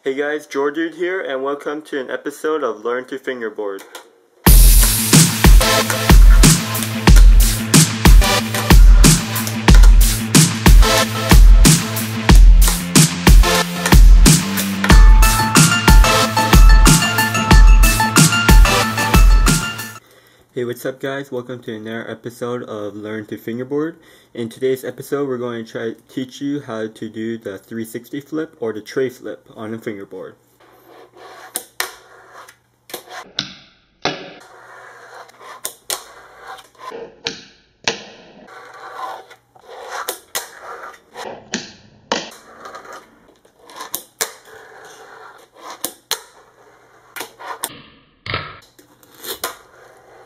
Hey guys, TheJordude here, and welcome to an episode of Learn to Fingerboard. Hey, what's up guys? Welcome to another episode of Learn to Fingerboard. In today's episode, we're going to try to teach you how to do the 360 flip or the tray flip on a fingerboard.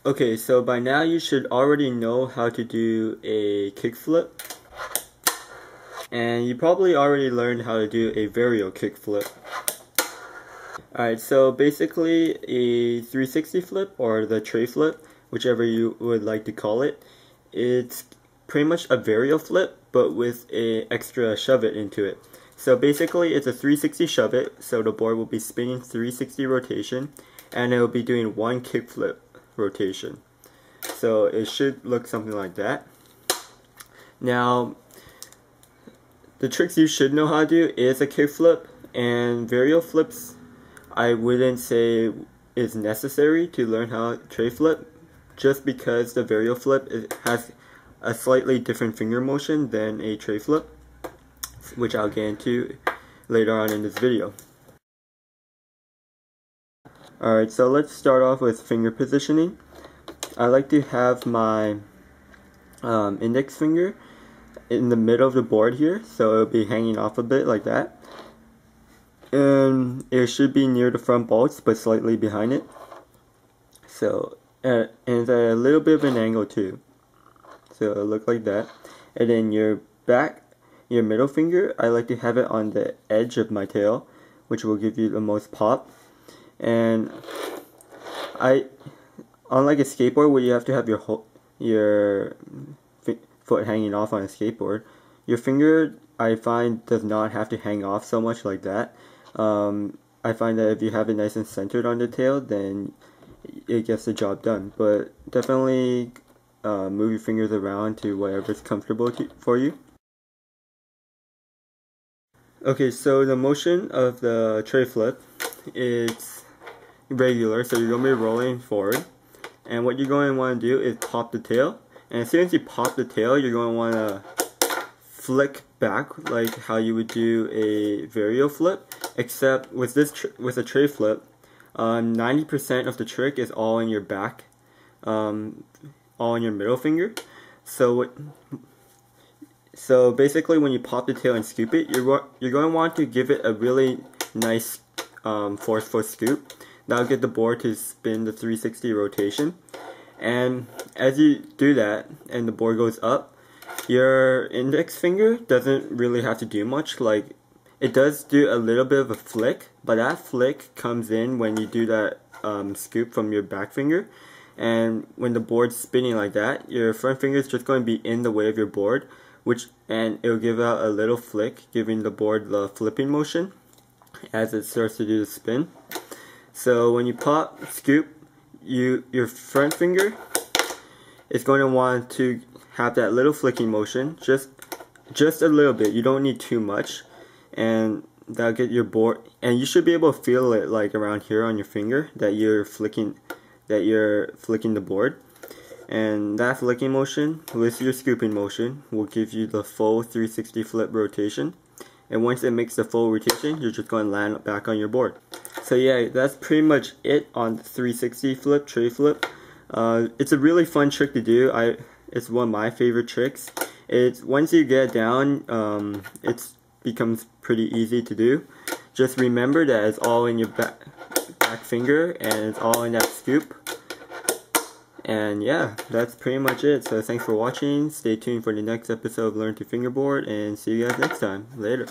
Okay, so by now you should already know how to do a kickflip, and you probably already learned how to do a varial kickflip. Alright, so basically a 360 flip or the tray flip, whichever you would like to call it, it's pretty much a varial flip but with a extra shove it into it. So basically it's a 360 shove it, so the board will be spinning 360 rotation and it will be doing one kickflip rotation. So it should look something like that. Now the tricks you should know how to do is a kickflip, and varial flips I wouldn't say is necessary to learn how to tray flip, just because the varial flip has a slightly different finger motion than a tray flip, which I'll get into later on in this video. Alright, so let's start off with finger positioning. I like to have my index finger in the middle of the board here, so it'll be hanging off a bit like that. And it should be near the front bolts, but slightly behind it. So, and it's at a little bit of an angle too. So it'll look like that. And then your middle finger, I like to have it on the edge of my tail, which will give you the most pop. And unlike a skateboard where you have to have your foot hanging off on a skateboard, your finger, I find, does not have to hang off so much like that. I find that if you have it nice and centered on the tail, then it gets the job done. But definitely move your fingers around to whatever's comfortable for you. Okay, so the motion of the tray flip is regular, so you're going to be rolling forward, and what you're going to want to do is pop the tail, and as soon as you pop the tail, you're going to want to flick back like how you would do a varial flip, except with with a tray flip, 90% of the trick is all in your back, all in your middle finger. So basically when you pop the tail and scoop it, you're going to want to give it a really nice forceful scoop. That'll get the board to spin the 360 rotation. And as you do that and the board goes up, your index finger doesn't really have to do much. Like, it does do a little bit of a flick, but that flick comes in when you do that scoop from your back finger. And when the board's spinning like that, your front finger is just going to be in the way of your board, and it'll give out a little flick, giving the board the flipping motion as it starts to do the spin. So when you pop, scoop, your front finger is going to want to have that little flicking motion, just a little bit. You don't need too much, and that'll get your board. And you should be able to feel it like around here on your finger that you're flicking the board. And that flicking motion with your scooping motion will give you the full 360 flip rotation. And once it makes the full rotation, you're just going to land back on your board. So yeah, that's pretty much it on the 360 flip, tray flip. It's a really fun trick to do. It's one of my favorite tricks. Once you get it down, it becomes pretty easy to do. Just remember that it's all in your back finger, and it's all in that scoop. And yeah, that's pretty much it. So thanks for watching. Stay tuned for the next episode of Learn to Fingerboard, and see you guys next time. Later.